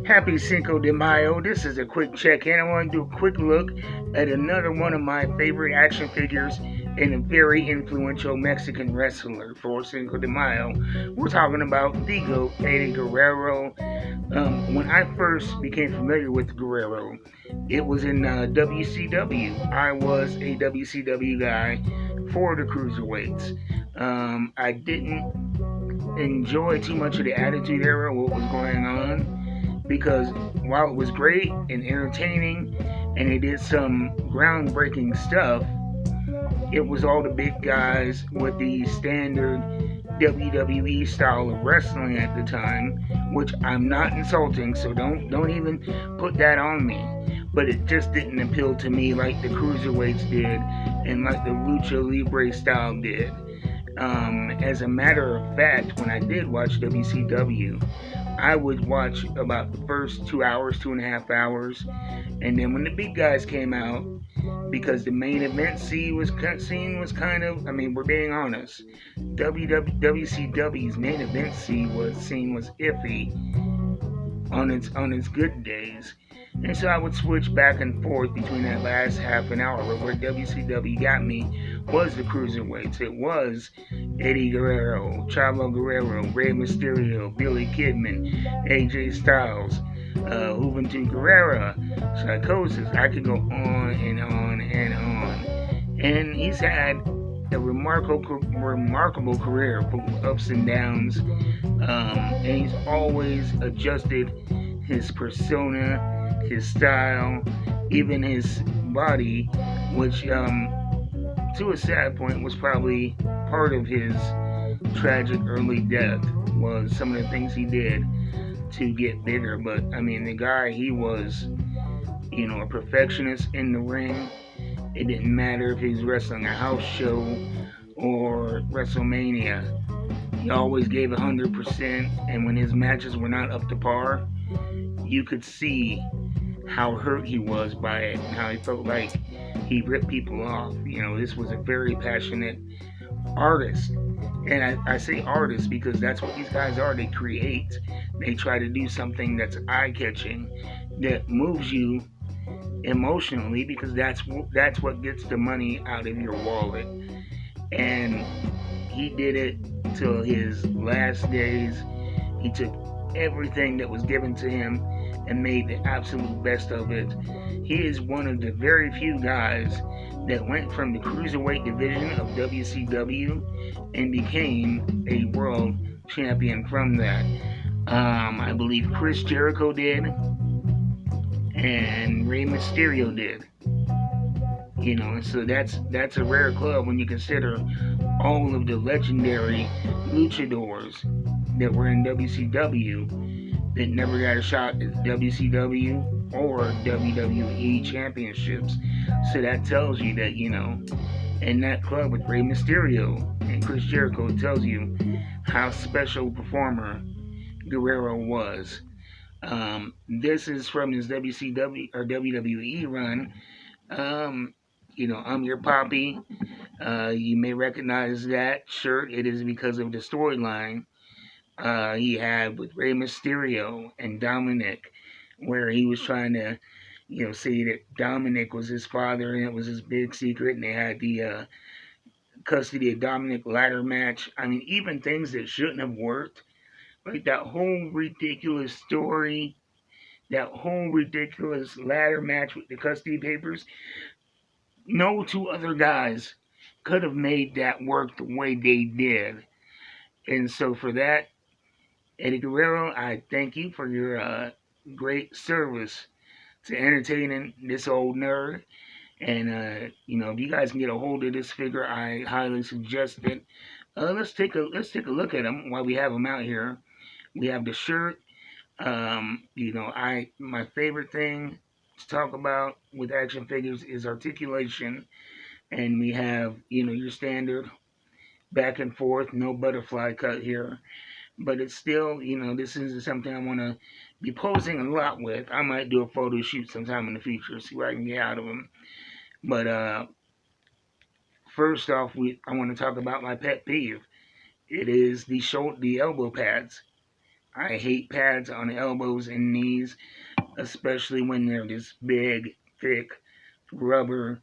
Happy Cinco de Mayo. This is a quick check-in. I want to do a quick look at another one of my favorite action figures and a very influential Mexican wrestler for Cinco de Mayo. We're talking about the GOAT, Eddie Guerrero. When I first became familiar with Guerrero, it was in WCW. I was a WCW guy for the cruiserweights. I didn't enjoy too much of the Attitude Era, what was going on, because while it was great and entertaining and it did some groundbreaking stuff, it was all the big guys with the standard WWE style of wrestling at the time, which I'm not insulting, so don't even put that on me. But it just didn't appeal to me like the cruiserweights did and like the lucha libre style did. As a matter of fact, when I did watch WCW, I would watch about the first 2 hours, 2.5 hours, and then when the big guys came out, because the main event scene was kind of, I mean, we're being honest, WCW's main event scene was iffy on its good days. And so I would switch back and forth between that last half an hour. But where WCW got me was the cruiserweights. It was Eddie Guerrero, Chavo Guerrero, Rey Mysterio, Billy Kidman, AJ Styles, Juventud Guerrera, Psychosis. I could go on and on and on. And he's had a remarkable career full of ups and downs. And he's always adjusted his persona, his style, even his body, which to a sad point was probably part of his tragic early death, was some of the things he did to get bigger. But I mean, the guy, he was, a perfectionist in the ring. It didn't matter if he was wrestling a house show or WrestleMania. He always gave 100%, and when his matches were not up to par, you could see how hurt he was by it and how he felt like he ripped people off. This was a very passionate artist. And I say artist because that's what these guys are. They create. They try to do something that's eye-catching, that moves you emotionally, because that's what gets the money out of your wallet. And he did it till his last days. He took everything that was given to him and made the absolute best of it. He is one of the very few guys that went from the cruiserweight division of WCW and became a world champion from that. I believe Chris Jericho did, and Rey Mysterio did. So that's a rare club when you consider all of the legendary luchadors that were in WCW that never got a shot at WCW or WWE championships. So that tells you that, in that club with Rey Mysterio and Chris Jericho, it tells you how special a performer Guerrero was. This is from his WCW or WWE run. I'm Your Poppy. You may recognize that shirt. It is because of the storyline he had with Rey Mysterio and Dominic, where he was trying to, say that Dominic was his father and it was his big secret, and they had the custody of Dominic ladder match. I mean, even things that shouldn't have worked, like that whole ridiculous story, that whole ridiculous ladder match with the custody papers. No two other guys could have made that work the way they did. And so for that, Eddie Guerrero, I thank you for your great service to entertaining this old nerd. And if you guys can get a hold of this figure, I highly suggest it. Let's take a look at him while we have him out here. We have the shirt. My favorite thing to talk about with action figures is articulation, and we have your standard back and forth, no butterfly cut here. But it's still, this is something I want to be posing a lot with. I might do a photo shoot sometime in the future, see what I can get out of them. But first off, I want to talk about my pet peeve. It is the elbow pads. I hate pads on the elbows and knees, especially when they're this big, thick rubber.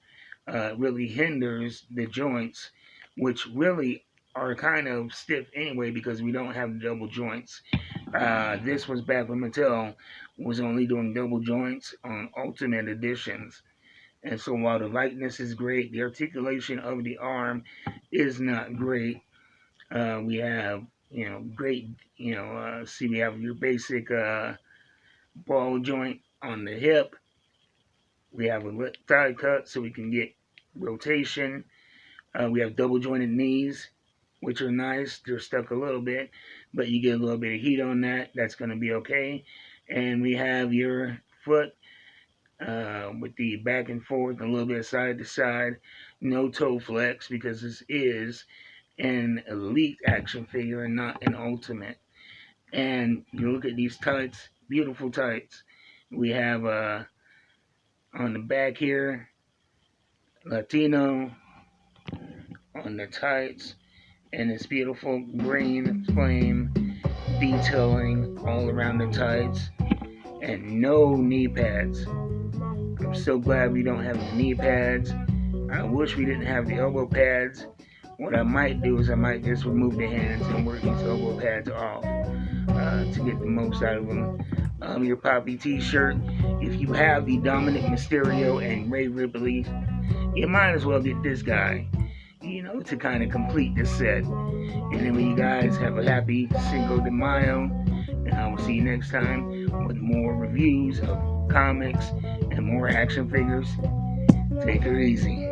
Really hinders the joints, which really are kind of stiff anyway because we don't have double joints. This was back when Mattel was only doing double joints on Ultimate Editions. And so while the lightness is great, the articulation of the arm is not great. We have, great, see, we have your basic ball joint on the hip. We have a thigh cut so we can get rotation. We have double jointed knees, which are nice. They're stuck a little bit, but you get a little bit of heat on that. That's going to be okay. And we have your foot with the back and forth, a little bit of side to side. No toe flex because this is an elite action figure and not an ultimate. And you look at these tights, beautiful tights. We have on the back here, Latino on the tights, and this beautiful green flame detailing all around the tights, and no knee pads. I'm so glad we don't have the knee pads. I wish we didn't have the elbow pads. What I might do is I might just remove the hands and work these elbow pads off to get the most out of them. Your Poppy t-shirt, if you have the Dominic Mysterio and Ray Ripley, you might as well get this guy, to kind of complete this set. And anyway, you guys have a happy Cinco de Mayo, and I will see you next time with more reviews of comics and more action figures. Take her easy.